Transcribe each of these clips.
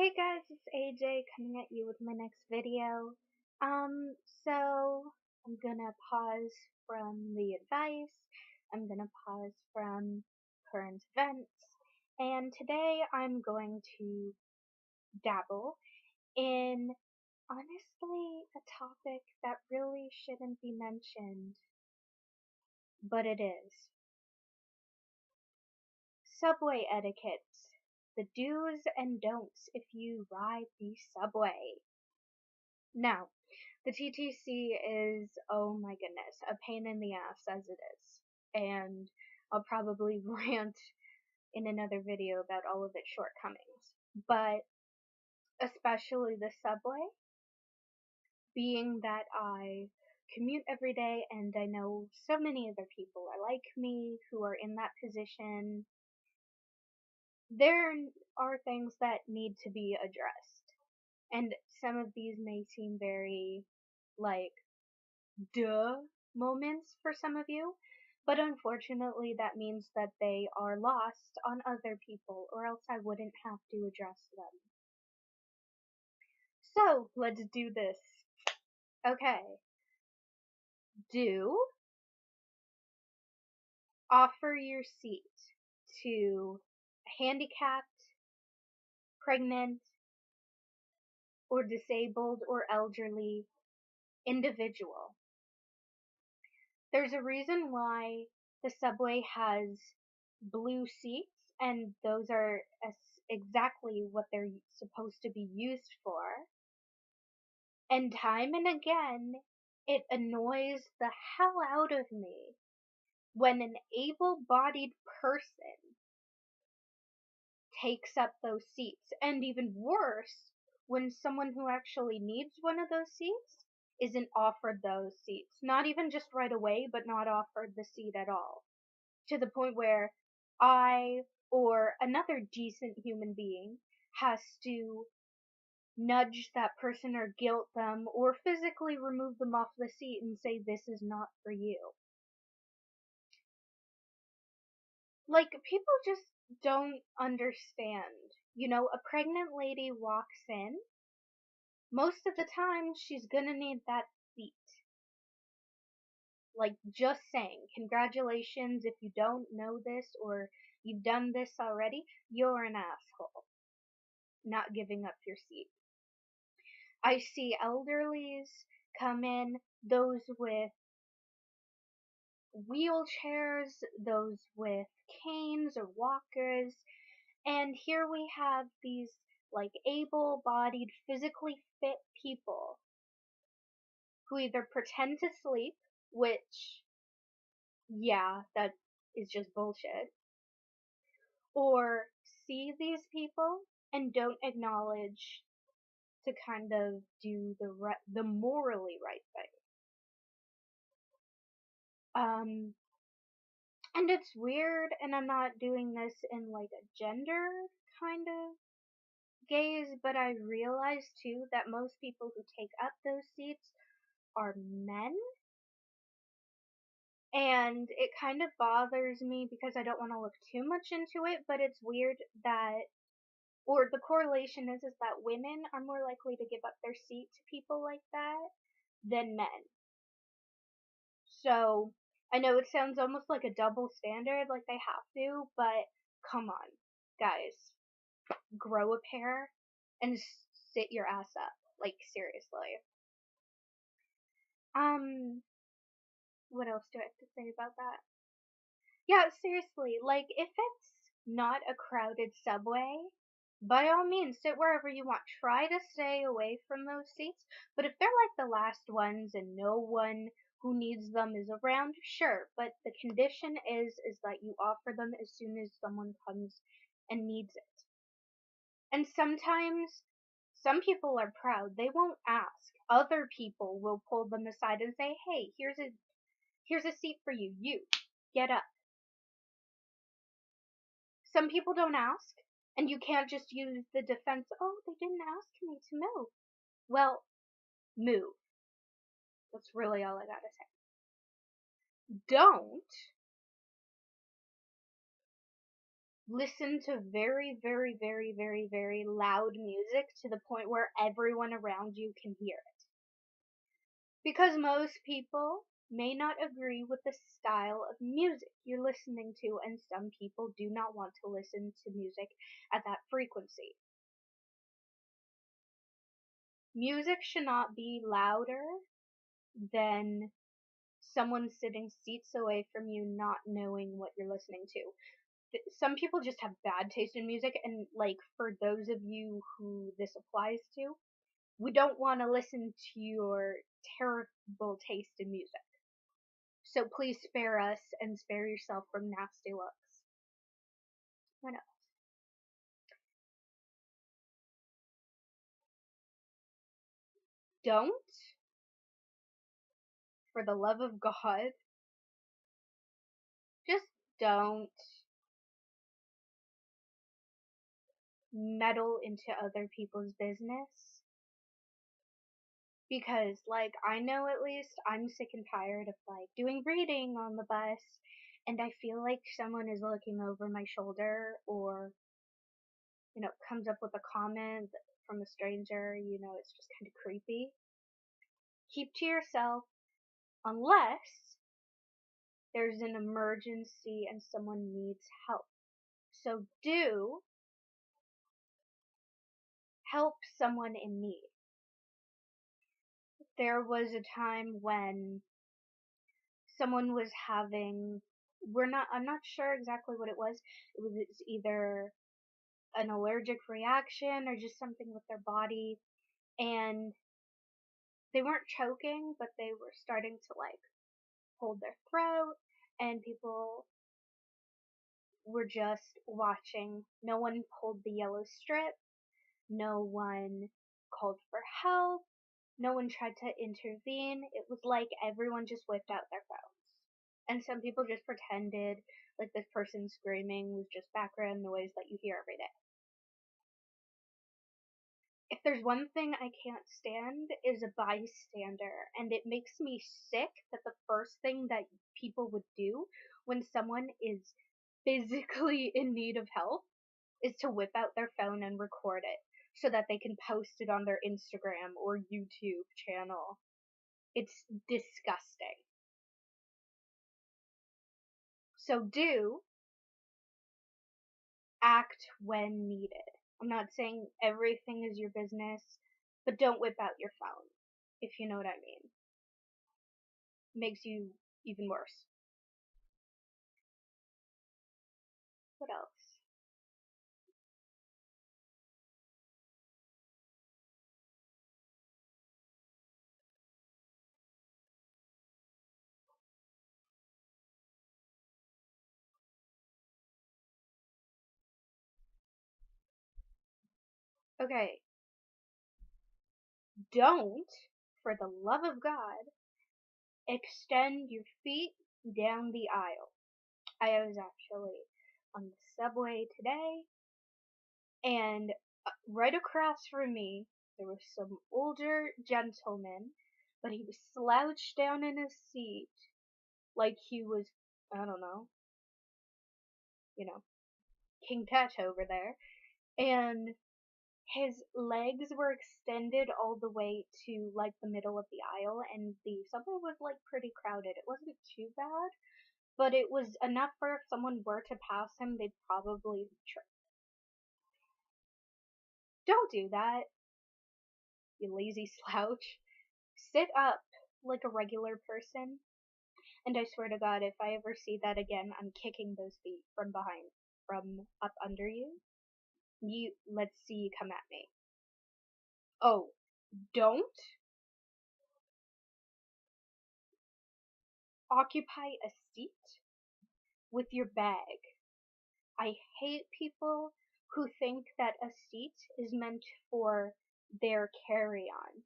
Hey guys, it's AJ coming at you with my next video. So I'm gonna pause from the advice, I'm gonna pause from current events, and today I'm going to dabble in honestly a topic that really shouldn't be mentioned, but it is. Subway etiquette. The do's and don'ts if you ride the subway. Now, the TTC is, oh my goodness, a pain in the ass as it is. And I'll probably rant in another video about all of its shortcomings. But especially the subway, being that I commute every day and I know so many other people are like me who are in that position, there are things that need to be addressed. And some of these may seem very, like, duh moments for some of you, but unfortunately that means that they are lost on other people, or else I wouldn't have to address them. So, let's do this. Okay. Do offer your seat to a handicapped, pregnant, or disabled or elderly individual. There's a reason why the subway has blue seats, and those are exactly what they're supposed to be used for. And time and again, it annoys the hell out of me when an able-bodied person takes up those seats. And even worse, when someone who actually needs one of those seats isn't offered those seats. Not even just right away, but not offered the seat at all. To the point where I or another decent human being has to nudge that person or guilt them or physically remove them off the seat and say, this is not for you. Like, people just don't understand. You know, a pregnant lady walks in, most of the time she's gonna need that seat. Like, just saying, congratulations if you don't know this or you've done this already, you're an asshole. Not giving up your seat. I see elderlies come in, those with wheelchairs, those with canes or walkers, and here we have these like able-bodied, physically fit people who either pretend to sleep, which, yeah, that is just bullshit, or see these people and don't acknowledge to kind of do the morally right thing. And it's weird, and I'm not doing this in like a gender kind of gaze, but I realize too that most people who take up those seats are men. And it kind of bothers me because I don't want to look too much into it, but it's weird that, or the correlation is that women are more likely to give up their seat to people like that than men. So, I know it sounds almost like a double standard, like they have to, but come on, guys. Grow a pair and sit your ass up. Like, seriously. What else do I have to say about that? Yeah, seriously, like, if it's not a crowded subway, by all means, sit wherever you want. Try to stay away from those seats, but if they're like the last ones and no one who needs them is around, sure, but the condition is that you offer them as soon as someone comes and needs it. And sometimes, some people are proud, they won't ask. Other people will pull them aside and say, hey, here's a seat for you, get up. Some people don't ask, and you can't just use the defense, oh, they didn't ask me to move. Well, move. That's really all I gotta say. Don't listen to very, very, very, very, very loud music to the point where everyone around you can hear it. Because most people may not agree with the style of music you're listening to, and some people do not want to listen to music at that frequency. Music should not be louder than someone sitting seats away from you not knowing what you're listening to. Some people just have bad taste in music, and like for those of you who this applies to, we don't want to listen to your terrible taste in music. So please spare us and spare yourself from nasty looks. What else? Don't, for the love of God, just don't meddle into other people's business. Because, like, I know at least I'm sick and tired of, like, doing reading on the bus, and I feel like someone is looking over my shoulder, or, comes up with a comment from a stranger, it's just kind of creepy. Keep to yourself unless there's an emergency and someone needs help. So do help someone in need. There was a time when someone was having, I'm not sure exactly what it was. It was either an allergic reaction or just something with their body, and they weren't choking, but they were starting to like hold their throat, and people were just watching. No one pulled the yellow strip, no one called for help, no one tried to intervene. It was like everyone just whipped out their phones. And some people just pretended like this person screaming was just background noise that you hear every day. If there's one thing I can't stand is a bystander, and it makes me sick that the first thing that people would do when someone is physically in need of help is to whip out their phone and record it so that they can post it on their Instagram or YouTube channel. It's disgusting. So do act when needed. I'm not saying everything is your business, but don't whip out your phone, if you know what I mean. Makes you even worse. What else? Okay, don't, for the love of God, extend your feet down the aisle. I was actually on the subway today, and right across from me, there was some older gentleman, but he was slouched down in his seat like he was, I don't know, you know, King Tut over there, and his legs were extended all the way to like the middle of the aisle, and the subway was like pretty crowded. It wasn't too bad, but it was enough for if someone were to pass him, they'd probably trip. Don't do that, you lazy slouch. Sit up like a regular person, and I swear to God, if I ever see that again, I'm kicking those feet from behind, from up under you. Let's see you come at me. Oh, don't occupy a seat with your bag. I hate people who think that a seat is meant for their carry-on,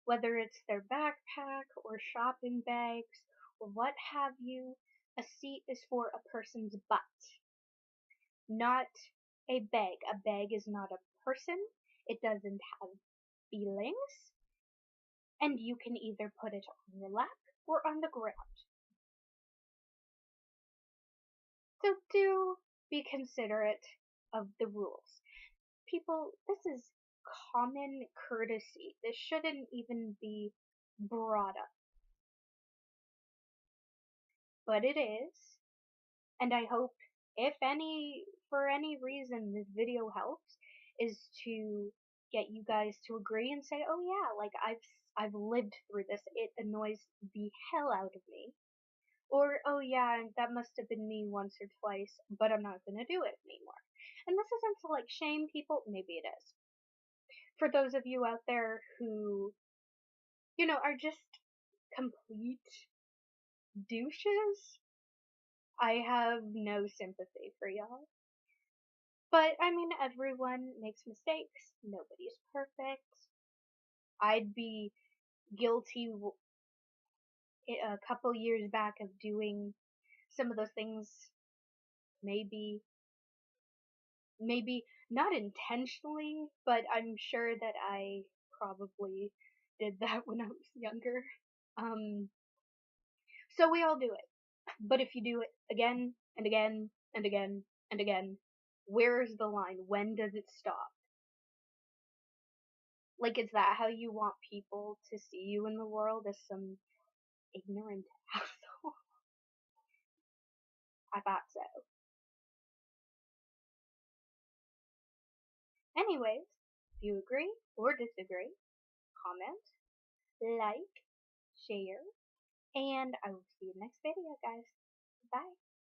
whether it's their backpack or shopping bags or what have you. A seat is for a person's butt, not a bag. A bag is not a person. It doesn't have feelings, and you can either put it on your lap or on the ground. So do be considerate of the rules. People, this is common courtesy. This shouldn't even be brought up. But it is, and I hope, if any, for any reason this video helps, is to get you guys to agree and say, oh yeah, like I've lived through this. It annoys the hell out of me. Or, oh yeah, that must have been me once or twice, but I'm not gonna do it anymore. And this isn't to like shame people, maybe it is. For those of you out there who, are just complete douches, I have no sympathy for y'all. But I mean, everyone makes mistakes. Nobody's perfect. I'd be guilty a couple years back of doing some of those things, maybe not intentionally, but I'm sure that I probably did that when I was younger. Um, so we all do it. But if you do it again and again and again and again, where's the line? When does it stop? Like, is that how you want people to see you in the world, as some ignorant asshole? I thought so. Anyways, if you agree or disagree, comment, like, share, and I will see you next video, guys. Bye.